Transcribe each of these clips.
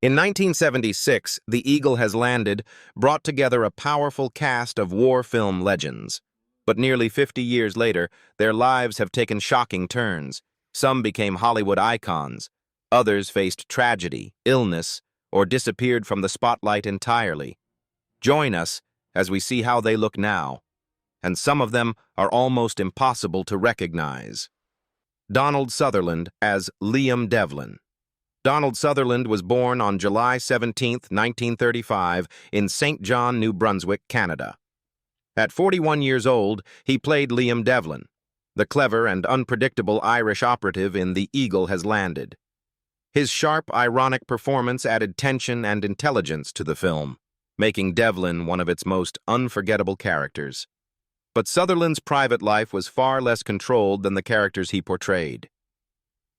In 1976, The Eagle Has Landed brought together a powerful cast of war film legends. But nearly 50 years later, their lives have taken shocking turns. Some became Hollywood icons. Others faced tragedy, illness, or disappeared from the spotlight entirely. Join us as we see how they look now. And some of them are almost impossible to recognize. Donald Sutherland as Liam Devlin. Donald Sutherland was born on July 17, 1935, in St. John, New Brunswick, Canada. At 41 years old, he played Liam Devlin, the clever and unpredictable Irish operative in The Eagle Has Landed. His sharp, ironic performance added tension and intelligence to the film, making Devlin one of its most unforgettable characters. But Sutherland's private life was far less controlled than the characters he portrayed.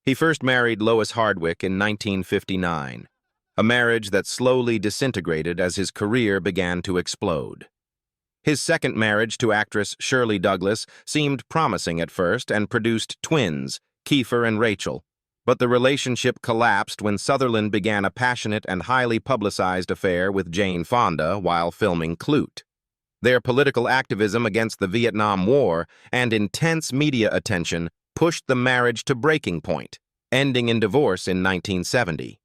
He first married Lois Hardwick in 1959, a marriage that slowly disintegrated as his career began to explode. His second marriage to actress Shirley Douglas seemed promising at first and produced twins, Kiefer and Rachel, but the relationship collapsed when Sutherland began a passionate and highly publicized affair with Jane Fonda while filming Clute. Their political activism against the Vietnam War and intense media attention pushed the marriage to breaking point, ending in divorce in 1970.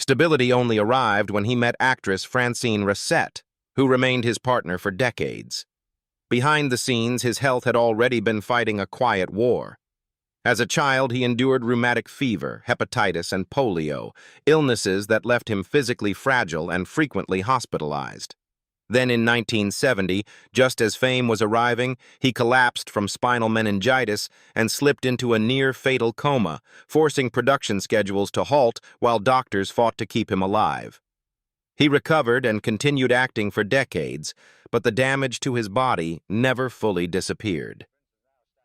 Stability only arrived when he met actress Francine Racette, who remained his partner for decades. Behind the scenes, his health had already been fighting a quiet war. As a child, he endured rheumatic fever, hepatitis, and polio, illnesses that left him physically fragile and frequently hospitalized. Then in 1970, just as fame was arriving, he collapsed from spinal meningitis and slipped into a near-fatal coma, forcing production schedules to halt while doctors fought to keep him alive. He recovered and continued acting for decades, but the damage to his body never fully disappeared.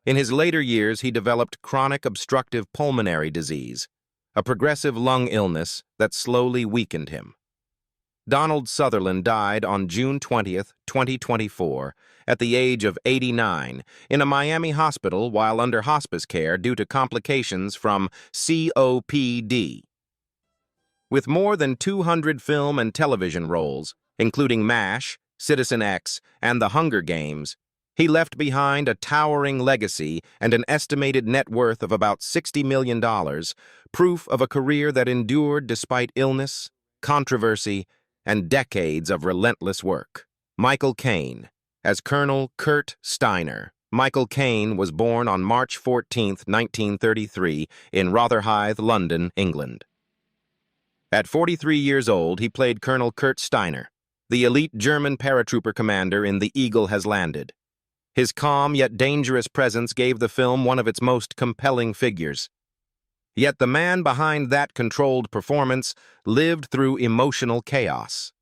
In his later years, he developed chronic obstructive pulmonary disease, a progressive lung illness that slowly weakened him. Donald Sutherland died on June 20, 2024, at the age of 89, in a Miami hospital while under hospice care due to complications from COPD. With more than 200 film and television roles, including MASH, Citizen X, and The Hunger Games, he left behind a towering legacy and an estimated net worth of about $60 million, proof of a career that endured despite illness, controversy, and decades of relentless work. Michael Caine, as Colonel Kurt Steiner. Michael Caine was born on March 14, 1933, in Rotherhithe, London, England. At 43 years old, he played Colonel Kurt Steiner, the elite German paratrooper commander in The Eagle Has Landed. His calm yet dangerous presence gave the film one of its most compelling figures. Yet the man behind that controlled performance lived through emotional chaos.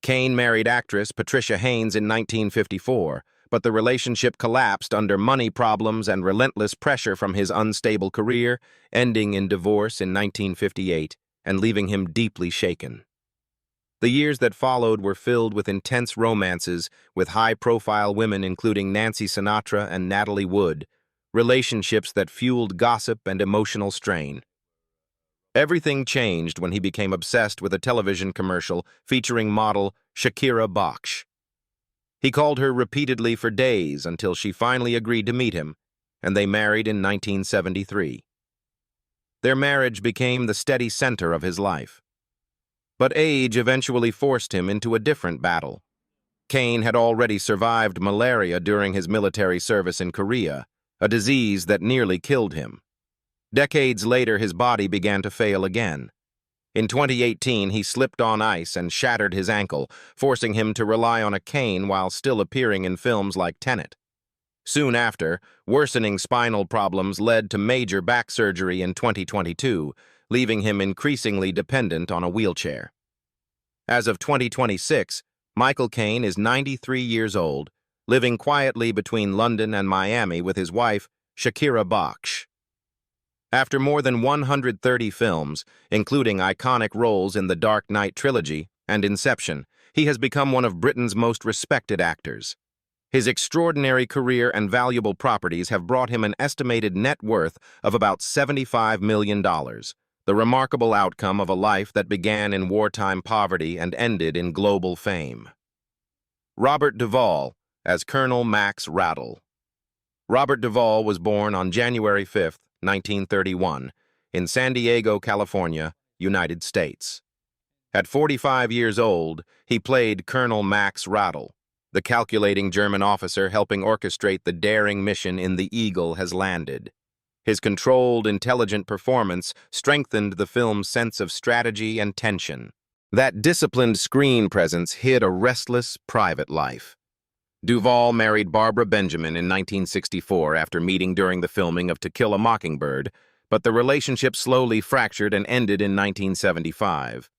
Caine married actress Patricia Haynes in 1954, but the relationship collapsed under money problems and relentless pressure from his unstable career, ending in divorce in 1958 and leaving him deeply shaken. The years that followed were filled with intense romances with high-profile women including Nancy Sinatra and Natalie Wood, relationships that fueled gossip and emotional strain. Everything changed when he became obsessed with a television commercial featuring model Shakira Baksh. He called her repeatedly for days until she finally agreed to meet him, and they married in 1973. Their marriage became the steady center of his life. But age eventually forced him into a different battle. Caine had already survived malaria during his military service in Korea, a disease that nearly killed him. Decades later, his body began to fail again. In 2018, he slipped on ice and shattered his ankle, forcing him to rely on a cane while still appearing in films like Tenet. Soon after, worsening spinal problems led to major back surgery in 2022, leaving him increasingly dependent on a wheelchair. As of 2026, Michael Caine is 93 years old, living quietly between London and Miami with his wife, Shakira Baksh. After more than 130 films, including iconic roles in the Dark Knight trilogy and Inception, he has become one of Britain's most respected actors. His extraordinary career and valuable properties have brought him an estimated net worth of about $75 million, the remarkable outcome of a life that began in wartime poverty and ended in global fame. Robert Duvall as Colonel Max Rattle. Robert Duvall was born on January 5, 1931, in San Diego, California, United States. At 45 years old, he played Colonel Max Rattle, the calculating German officer helping orchestrate the daring mission in The Eagle Has Landed. His controlled, intelligent performance strengthened the film's sense of strategy and tension. That disciplined screen presence hid a restless, private life. Duvall married Barbara Benjamin in 1964 after meeting during the filming of To Kill a Mockingbird, but the relationship slowly fractured and ended in 1975.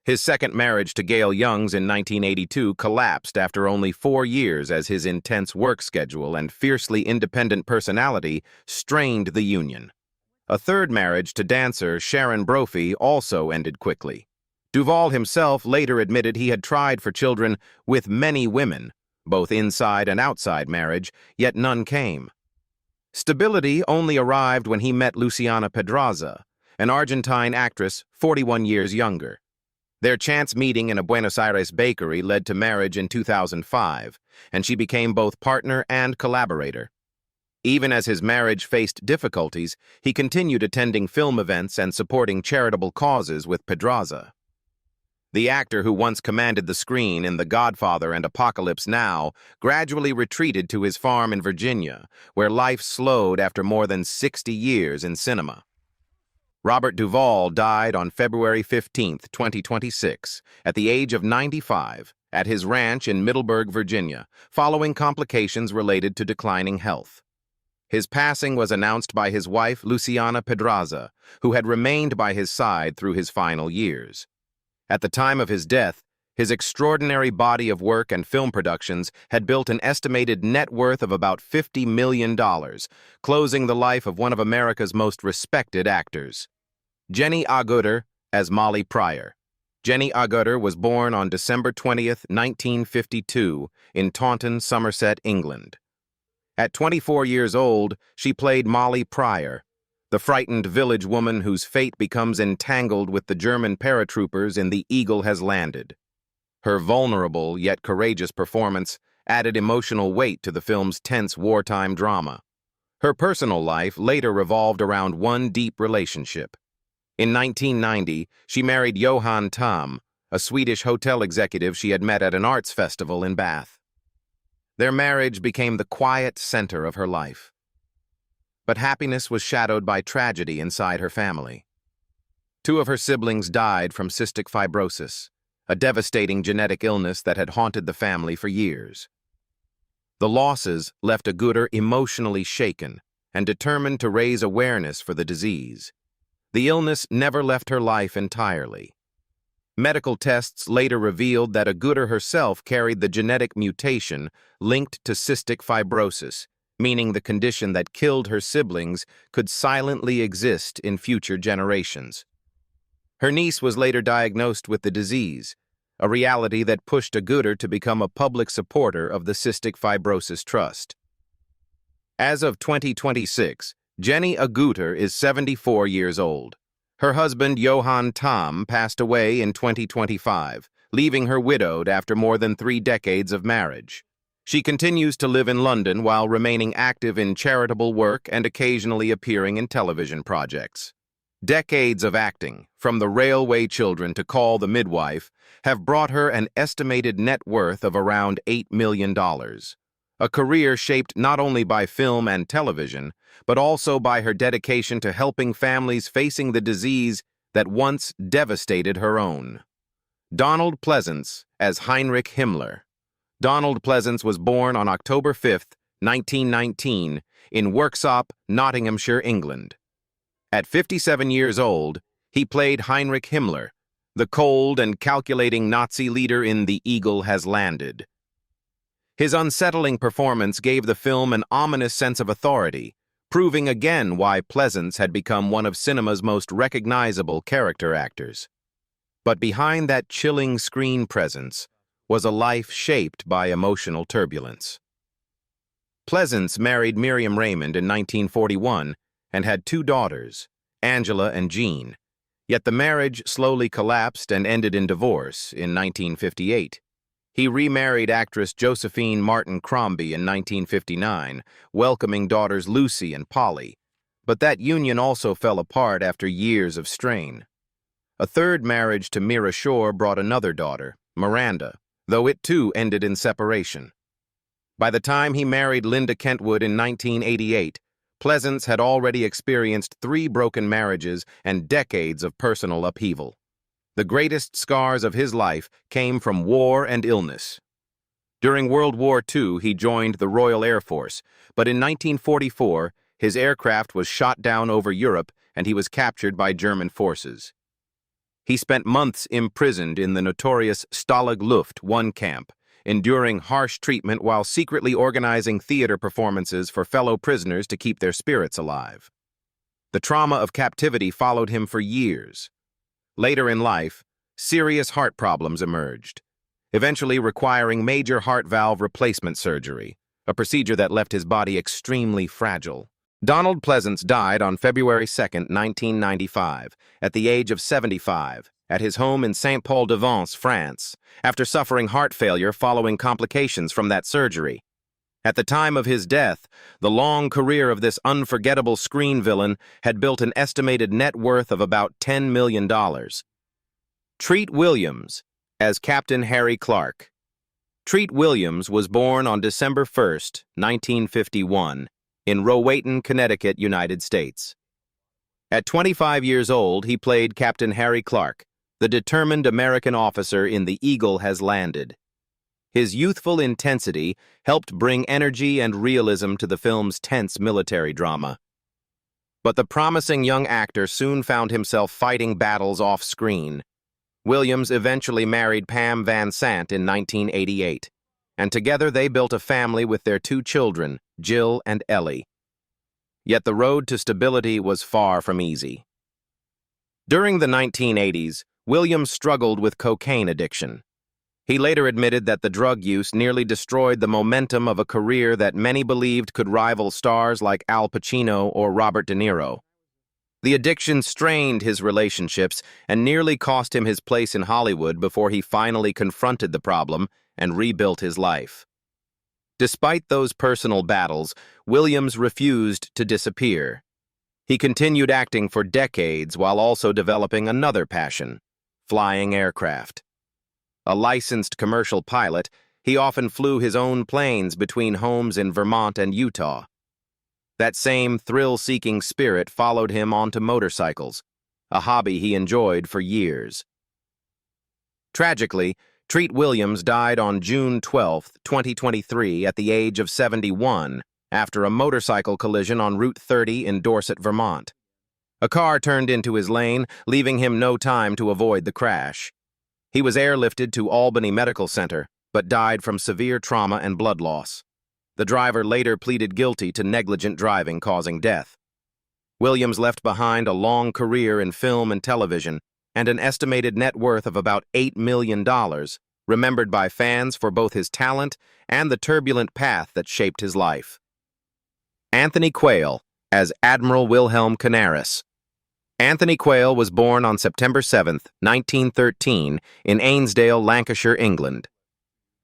His second marriage to Gail Youngs in 1982 collapsed after only 4 years as his intense work schedule and fiercely independent personality strained the union. A third marriage to dancer Sharon Brophy also ended quickly. Duvall himself later admitted he had tried for children with many women, both inside and outside marriage, yet none came. Stability only arrived when he met Luciana Pedraza, an Argentine actress 41 years younger. Their chance meeting in a Buenos Aires bakery led to marriage in 2005, and she became both partner and collaborator. Even as his marriage faced difficulties, he continued attending film events and supporting charitable causes with Pedraza. The actor who once commanded the screen in The Godfather and Apocalypse Now gradually retreated to his farm in Virginia, where life slowed after more than 60 years in cinema. Robert Duvall died on February 15, 2026, at the age of 95, at his ranch in Middleburg, Virginia, following complications related to declining health. His passing was announced by his wife, Luciana Pedraza, who had remained by his side through his final years. At the time of his death, his extraordinary body of work and film productions had built an estimated net worth of about $50 million, closing the life of one of America's most respected actors. Jenny Agutter as Molly Pryor. Jenny Agutter was born on December 20, 1952, in Taunton, Somerset, England. At 24 years old, she played Molly Pryor, the frightened village woman whose fate becomes entangled with the German paratroopers in The Eagle Has Landed. Her vulnerable yet courageous performance added emotional weight to the film's tense wartime drama. Her personal life later revolved around one deep relationship. In 1990, she married Joachim Hansen, a Swedish hotel executive she had met at an arts festival in Bath. Their marriage became the quiet center of her life. But happiness was shadowed by tragedy inside her family. 2 of her siblings died from cystic fibrosis, a devastating genetic illness that had haunted the family for years. The losses left Agutter emotionally shaken and determined to raise awareness for the disease. The illness never left her life entirely. Medical tests later revealed that Agutter herself carried the genetic mutation linked to cystic fibrosis, meaning the condition that killed her siblings could silently exist in future generations. Her niece was later diagnosed with the disease, a reality that pushed Agutter to become a public supporter of the Cystic Fibrosis Trust. As of 2026, Jenny Agutter is 74 years old. Her husband, Joachim Hansen, passed away in 2025, leaving her widowed after more than 3 decades of marriage. She continues to live in London while remaining active in charitable work and occasionally appearing in television projects. Decades of acting, from The Railway Children to Call the Midwife, have brought her an estimated net worth of around $8 million. A career shaped not only by film and television, but also by her dedication to helping families facing the disease that once devastated her own. Donald Pleasence as Heinrich Himmler. Donald Pleasence was born on October 5, 1919, in Worksop, Nottinghamshire, England. At 57 years old, he played Heinrich Himmler, the cold and calculating Nazi leader in The Eagle Has Landed. His unsettling performance gave the film an ominous sense of authority, proving again why Pleasence had become one of cinema's most recognizable character actors. But behind that chilling screen presence was a life shaped by emotional turbulence. Pleasence married Miriam Raymond in 1941 and had 2 daughters, Angela and Jean, Yet the marriage slowly collapsed and ended in divorce in 1958. He remarried actress Josephine Martin Crombie in 1959, welcoming daughters Lucy and Polly. But that union also fell apart after years of strain. A third marriage to Mira Shore brought another daughter, Miranda, though it too ended in separation. By the time he married Linda Kentwood in 1988, Pleasence had already experienced 3 broken marriages and decades of personal upheaval. The greatest scars of his life came from war and illness. During World War II, he joined the Royal Air Force, but in 1944, his aircraft was shot down over Europe and he was captured by German forces. He spent months imprisoned in the notorious Stalag Luft I camp, enduring harsh treatment while secretly organizing theater performances for fellow prisoners to keep their spirits alive. The trauma of captivity followed him for years. Later in life, serious heart problems emerged, eventually requiring major heart valve replacement surgery, a procedure that left his body extremely fragile. Donald Pleasence died on February 2, 1995, at the age of 75, at his home in Saint-Paul-de-Vence, France, after suffering heart failure following complications from that surgery. At the time of his death, the long career of this unforgettable screen villain had built an estimated net worth of about $10 million. Treat Williams as Captain Harry Clark. Treat Williams was born on December 1, 1951, in Rowayton, Connecticut, United States. At 25 years old, he played Captain Harry Clark, the determined American officer in The Eagle Has Landed. His youthful intensity helped bring energy and realism to the film's tense military drama. But the promising young actor soon found himself fighting battles off-screen. Williams eventually married Pam Van Sant in 1988, and together they built a family with their 2 children, Jill and Ellie. Yet the road to stability was far from easy. During the 1980s, Williams struggled with cocaine addiction. He later admitted that the drug use nearly destroyed the momentum of a career that many believed could rival stars like Al Pacino or Robert De Niro. The addiction strained his relationships and nearly cost him his place in Hollywood before he finally confronted the problem and rebuilt his life. Despite those personal battles, Williams refused to disappear. He continued acting for decades while also developing another passion: flying aircraft. A licensed commercial pilot, he often flew his own planes between homes in Vermont and Utah. That same thrill-seeking spirit followed him onto motorcycles, a hobby he enjoyed for years. Tragically, Treat Williams died on June 12, 2023, at the age of 71, after a motorcycle collision on Route 30 in Dorset, Vermont. A car turned into his lane, leaving him no time to avoid the crash. He was airlifted to Albany Medical Center, but died from severe trauma and blood loss. The driver later pleaded guilty to negligent driving causing death. Williams left behind a long career in film and television and an estimated net worth of about $8 million, remembered by fans for both his talent and the turbulent path that shaped his life. Anthony Quayle as Admiral Wilhelm Canaris. Anthony Quayle was born on September 7, 1913, in Ainsdale, Lancashire, England.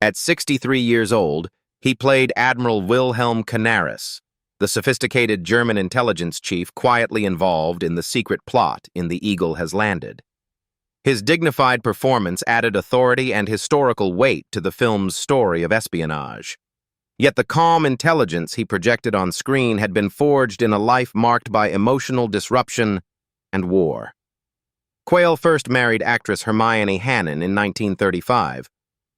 At 63 years old, he played Admiral Wilhelm Canaris, the sophisticated German intelligence chief quietly involved in the secret plot in The Eagle Has Landed. His dignified performance added authority and historical weight to the film's story of espionage. Yet the calm intelligence he projected on screen had been forged in a life marked by emotional disruption and war. Quayle first married actress Hermione Hannon in 1935,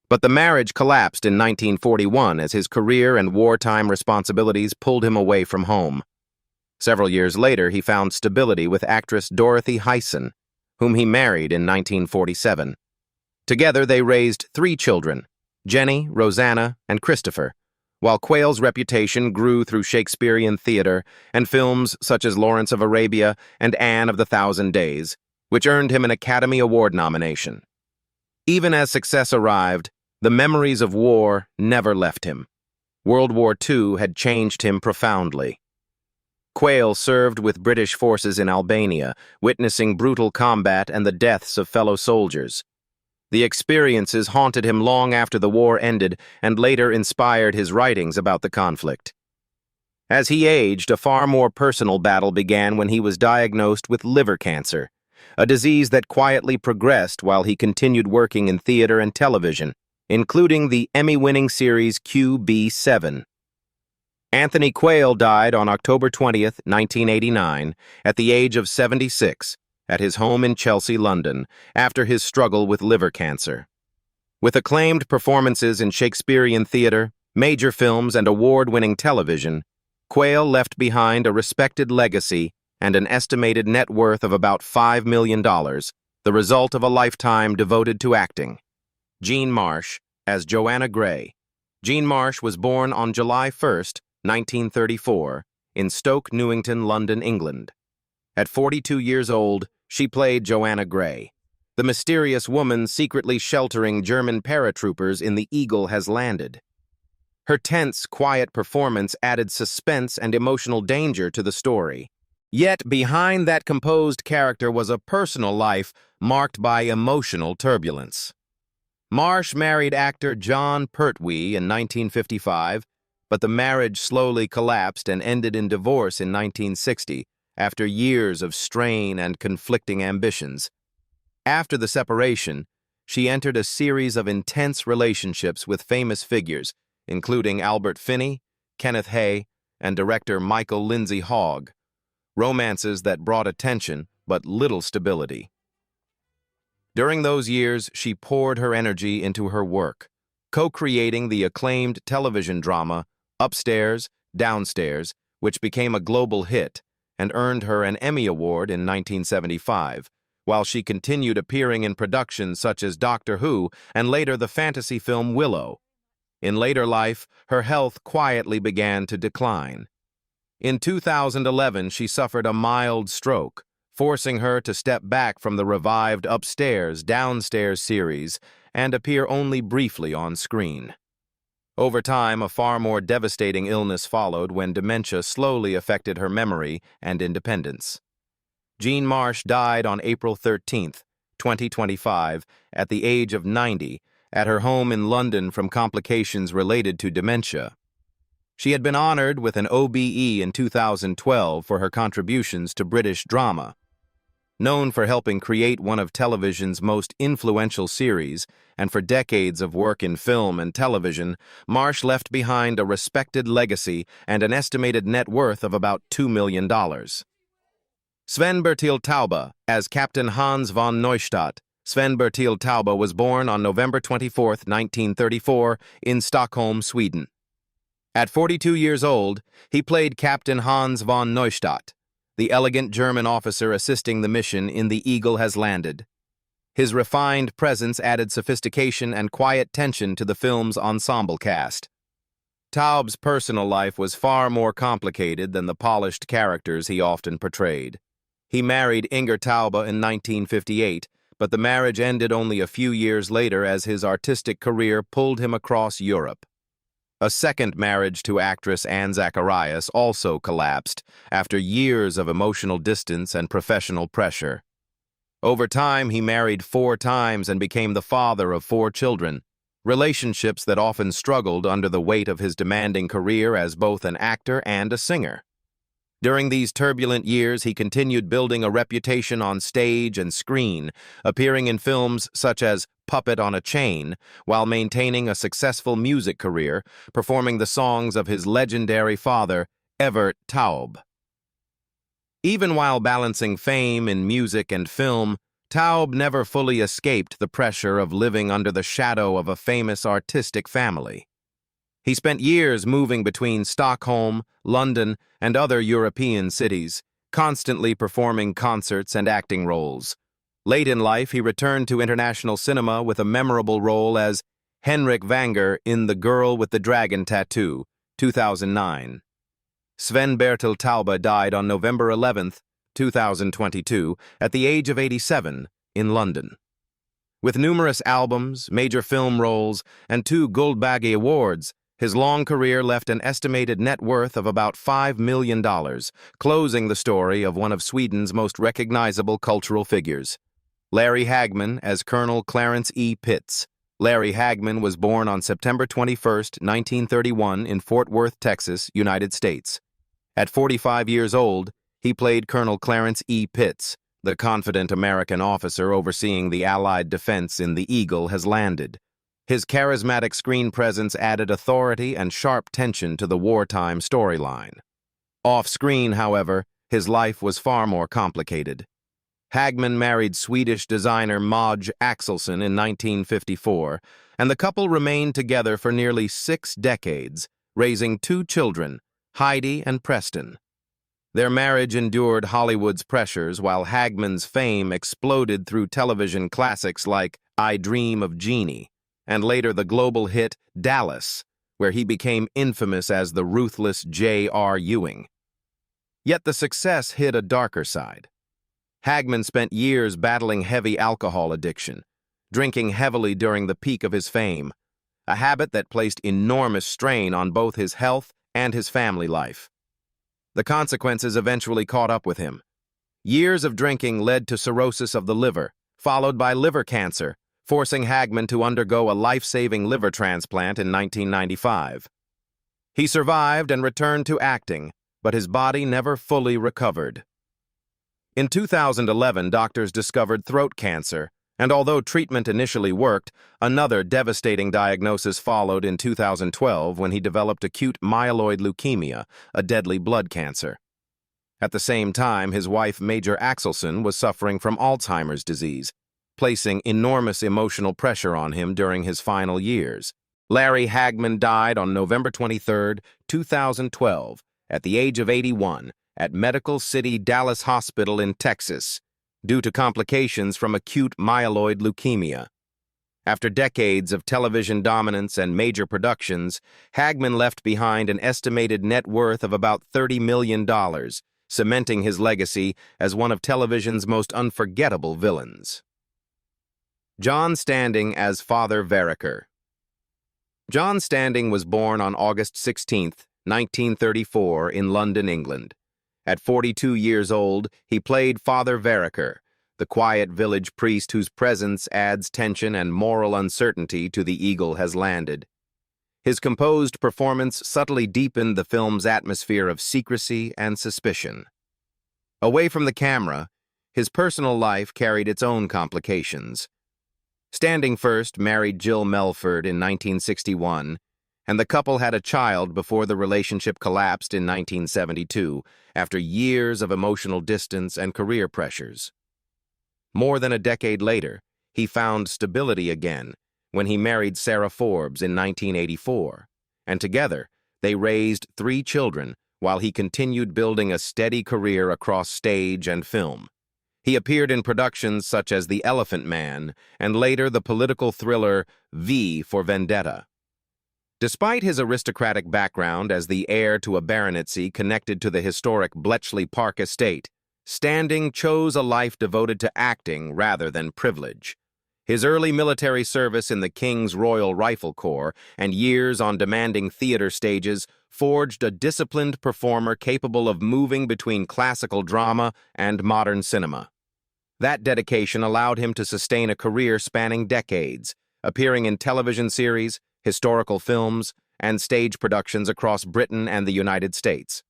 but the marriage collapsed in 1941 as his career and wartime responsibilities pulled him away from home. Several years later, he found stability with actress Dorothy Hyson, whom he married in 1947. Together, they raised 3 children, Jenny, Rosanna, and Christopher, while Quayle's reputation grew through Shakespearean theater and films such as Lawrence of Arabia and Anne of the Thousand Days, which earned him an Academy Award nomination. Even as success arrived, the memories of war never left him. World War II had changed him profoundly. Quayle served with British forces in Albania, witnessing brutal combat and the deaths of fellow soldiers. The experiences haunted him long after the war ended and later inspired his writings about the conflict. As he aged, a far more personal battle began when he was diagnosed with liver cancer, a disease that quietly progressed while he continued working in theater and television, including the Emmy-winning series QB7. Anthony Quayle died on October 20th, 1989, at the age of 76, at his home in Chelsea, London, after his struggle with liver cancer. With acclaimed performances in Shakespearean theater, major films, and award-winning television, Quayle left behind a respected legacy and an estimated net worth of about $5 million, the result of a lifetime devoted to acting. Jean Marsh, as Joanna Gray. Jean Marsh was born on July 1st, 1934, in Stoke Newington, London, England. At 42 years old, she played Joanna Gray, the mysterious woman secretly sheltering German paratroopers in The Eagle Has Landed. Her tense, quiet performance added suspense and emotional danger to the story. Yet behind that composed character was a personal life marked by emotional turbulence. Marsh married actor John Pertwee in 1955, but the marriage slowly collapsed and ended in divorce in 1960 after years of strain and conflicting ambitions. After the separation, she entered a series of intense relationships with famous figures, including Albert Finney, Kenneth Hay, and director Michael Lindsay Hogg, romances that brought attention but little stability. During those years, she poured her energy into her work, co-creating the acclaimed television drama Upstairs, Downstairs, which became a global hit and earned her an Emmy Award in 1975, while she continued appearing in productions such as Doctor Who and later the fantasy film Willow. In later life, her health quietly began to decline. In 2011, she suffered a mild stroke, forcing her to step back from the revived Upstairs, Downstairs series and appear only briefly on screen. Over time, a far more devastating illness followed when dementia slowly affected her memory and independence. Jean Marsh died on April 13, 2025, at the age of 90, at her home in London from complications related to dementia. She had been honored with an OBE in 2012 for her contributions to British drama. Known for helping create one of television's most influential series, and for decades of work in film and television, Marsh left behind a respected legacy and an estimated net worth of about $2 million. Sven-Bertil Taube, as Captain Hans von Neustadt. Sven-Bertil Taube was born on November 24, 1934, in Stockholm, Sweden. At 42 years old, he played Captain Hans von Neustadt, the elegant German officer assisting the mission in The Eagle Has Landed. His refined presence added sophistication and quiet tension to the film's ensemble cast. Taube's personal life was far more complicated than the polished characters he often portrayed. He married Inger Taube in 1958, but the marriage ended only a few years later as his artistic career pulled him across Europe. A second marriage to actress Anne Zacharias also collapsed after years of emotional distance and professional pressure. Over time, he married 4 times and became the father of 4 children, relationships that often struggled under the weight of his demanding career as both an actor and a singer. During these turbulent years, he continued building a reputation on stage and screen, appearing in films such as Puppet on a Chain, while maintaining a successful music career, performing the songs of his legendary father, Evert Taube. Even while balancing fame in music and film, Taube never fully escaped the pressure of living under the shadow of a famous artistic family. He spent years moving between Stockholm, London, and other European cities, constantly performing concerts and acting roles. Late in life, he returned to international cinema with a memorable role as Henrik Vanger in The Girl with the Dragon Tattoo, 2009. Sven-Bertil Taube died on November 11, 2022, at the age of 87, in London. With numerous albums, major film roles, and 2 Guldbagge Awards, His long career left an estimated net worth of about $5 million, closing the story of one of Sweden's most recognizable cultural figures. Larry Hagman as Colonel Clarence E. Pitts. Larry Hagman was born on September 21, 1931 in Fort Worth, Texas, United States. At 45 years old, he played Colonel Clarence E. Pitts, the confident American officer overseeing the Allied defense in The Eagle Has Landed. His charismatic screen presence added authority and sharp tension to the wartime storyline. Off-screen, however, his life was far more complicated. Hagman married Swedish designer Maj Axelsson in 1954, and the couple remained together for nearly 6 decades, raising 2 children, Heidi and Preston. Their marriage endured Hollywood's pressures while Hagman's fame exploded through television classics like I Dream of Jeannie, and later the global hit Dallas, where he became infamous as the ruthless J.R. Ewing. Yet the success hid a darker side. Hagman spent years battling heavy alcohol addiction, drinking heavily during the peak of his fame, a habit that placed enormous strain on both his health and his family life. The consequences eventually caught up with him. Years of drinking led to cirrhosis of the liver, followed by liver cancer, forcing Hagman to undergo a life-saving liver transplant in 1995. He survived and returned to acting, but his body never fully recovered. In 2011, doctors discovered throat cancer, and although treatment initially worked, another devastating diagnosis followed in 2012 when he developed acute myeloid leukemia, a deadly blood cancer. At the same time, his wife, Major Axelsson, was suffering from Alzheimer's disease, placing enormous emotional pressure on him during his final years. Larry Hagman died on November 23, 2012, at the age of 81, at Medical City Dallas Hospital in Texas, due to complications from acute myeloid leukemia. After decades of television dominance and major productions, Hagman left behind an estimated net worth of about $30 million, cementing his legacy as one of television's most unforgettable villains. John Standing as Father Vereker. John Standing was born on August 16, 1934, in London, England. At 42 years old, he played Father Vereker, the quiet village priest whose presence adds tension and moral uncertainty to The Eagle Has Landed. His composed performance subtly deepened the film's atmosphere of secrecy and suspicion. Away from the camera, his personal life carried its own complications. Standing first married Jill Melford in 1961, and the couple had a child before the relationship collapsed in 1972, after years of emotional distance and career pressures. More than a decade later, he found stability again when he married Sarah Forbes in 1984, and together they raised 3 children while he continued building a steady career across stage and film. He appeared in productions such as The Elephant Man and later the political thriller V for Vendetta. Despite his aristocratic background as the heir to a baronetcy connected to the historic Bletchley Park estate, Standing chose a life devoted to acting rather than privilege. His early military service in the King's Royal Rifle Corps and years on demanding theater stages forged a disciplined performer capable of moving between classical drama and modern cinema. That dedication allowed him to sustain a career spanning decades, appearing in television series, historical films, and stage productions across Britain and the United States.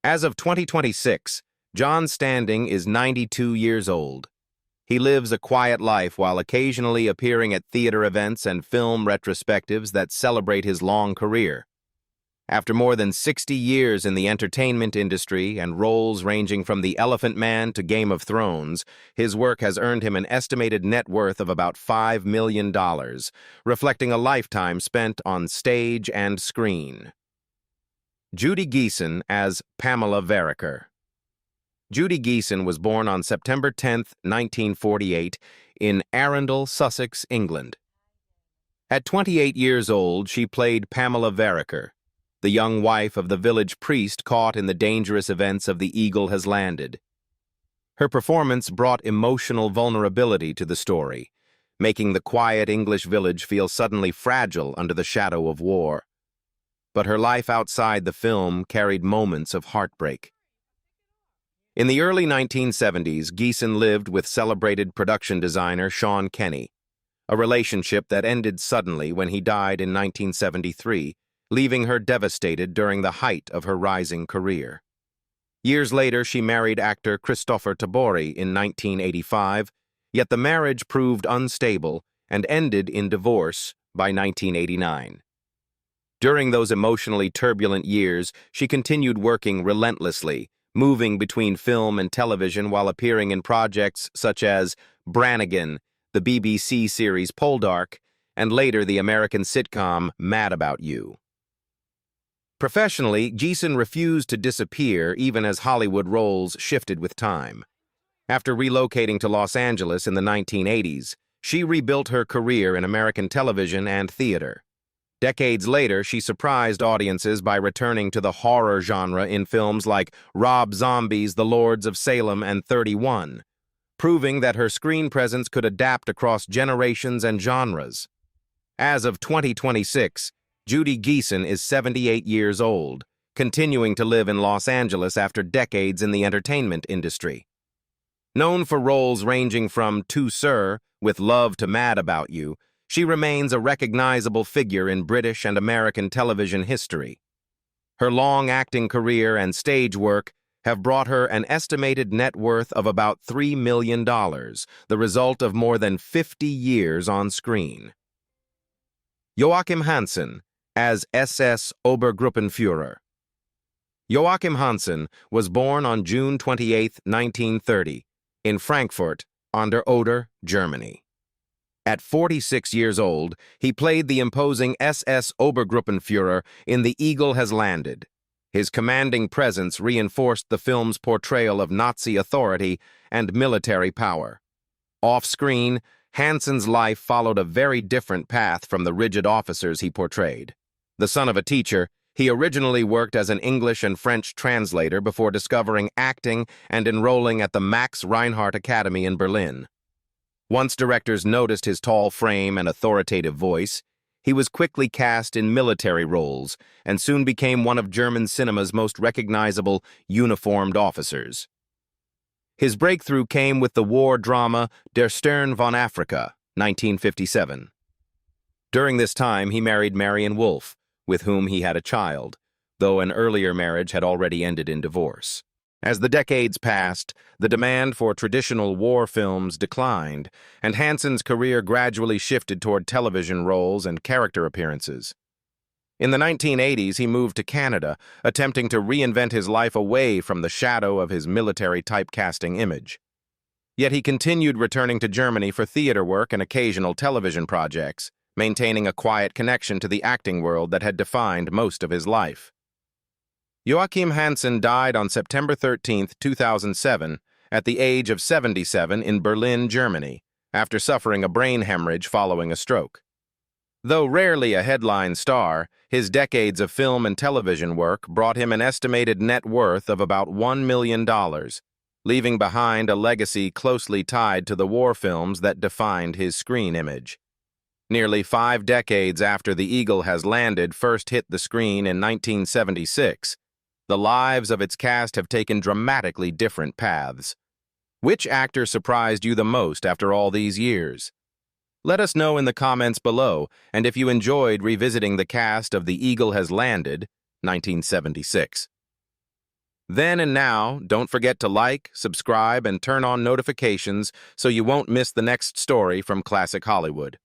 As of 2026, John Standing is 92 years old. He lives a quiet life while occasionally appearing at theater events and film retrospectives that celebrate his long career. After more than 60 years in the entertainment industry and roles ranging from The Elephant Man to Game of Thrones, his work has earned him an estimated net worth of about $5 million, reflecting a lifetime spent on stage and screen. Judy Geeson as Pamela Vereker. Judy Geeson was born on September 10, 1948, in Arundel, Sussex, England. At 28 years old, she played Pamela Vereker, the young wife of the village priest caught in the dangerous events of The Eagle Has Landed. Her performance brought emotional vulnerability to the story, making the quiet English village feel suddenly fragile under the shadow of war. But her life outside the film carried moments of heartbreak. In the early 1970s, Geeson lived with celebrated production designer Sean Kenny, a relationship that ended suddenly when he died in 1973, leaving her devastated during the height of her rising career. Years later, she married actor Christopher Tabori in 1985, yet the marriage proved unstable and ended in divorce by 1989. During those emotionally turbulent years, she continued working relentlessly, moving between film and television while appearing in projects such as Brannigan, the BBC series Poldark, and later the American sitcom Mad About You. Professionally, Geeson refused to disappear even as Hollywood roles shifted with time. After relocating to Los Angeles in the 1980s, she rebuilt her career in American television and theater. Decades later, she surprised audiences by returning to the horror genre in films like Rob Zombie's The Lords of Salem and 31, proving that her screen presence could adapt across generations and genres. As of 2026, Judy Geeson is 78 years old, continuing to live in Los Angeles after decades in the entertainment industry. Known for roles ranging from To Sir, with Love to Mad About You, she remains a recognizable figure in British and American television history. Her long acting career and stage work have brought her an estimated net worth of about $3 million, the result of more than 50 years on screen. Joachim Hansen as SS Obergruppenführer. Joachim Hansen was born on June 28, 1930, in Frankfurt an der Oder, Germany. At 46 years old, he played the imposing SS Obergruppenführer in The Eagle Has Landed. His commanding presence reinforced the film's portrayal of Nazi authority and military power. Off-screen, Hansen's life followed a very different path from the rigid officers he portrayed. The son of a teacher, he originally worked as an English and French translator before discovering acting and enrolling at the Max Reinhardt Academy in Berlin. Once directors noticed his tall frame and authoritative voice, he was quickly cast in military roles and soon became one of German cinema's most recognizable uniformed officers. His breakthrough came with the war drama Der Stern von Afrika, 1957. During this time, he married Marion Wolfe, with whom he had a child, though an earlier marriage had already ended in divorce. As the decades passed, the demand for traditional war films declined, and Hansen's career gradually shifted toward television roles and character appearances. In the 1980s, he moved to Canada, attempting to reinvent his life away from the shadow of his military typecasting image. Yet he continued returning to Germany for theater work and occasional television projects, maintaining a quiet connection to the acting world that had defined most of his life. Joachim Hansen died on September 13, 2007, at the age of 77 in Berlin, Germany, after suffering a brain hemorrhage following a stroke. Though rarely a headline star, his decades of film and television work brought him an estimated net worth of about $1 million, leaving behind a legacy closely tied to the war films that defined his screen image. Nearly 5 decades after The Eagle Has Landed first hit the screen in 1976, the lives of its cast have taken dramatically different paths. Which actor surprised you the most after all these years? Let us know in the comments below, and if you enjoyed revisiting the cast of The Eagle Has Landed, 1976. Then and now, don't forget to like, subscribe, and turn on notifications so you won't miss the next story from Classic Hollywood.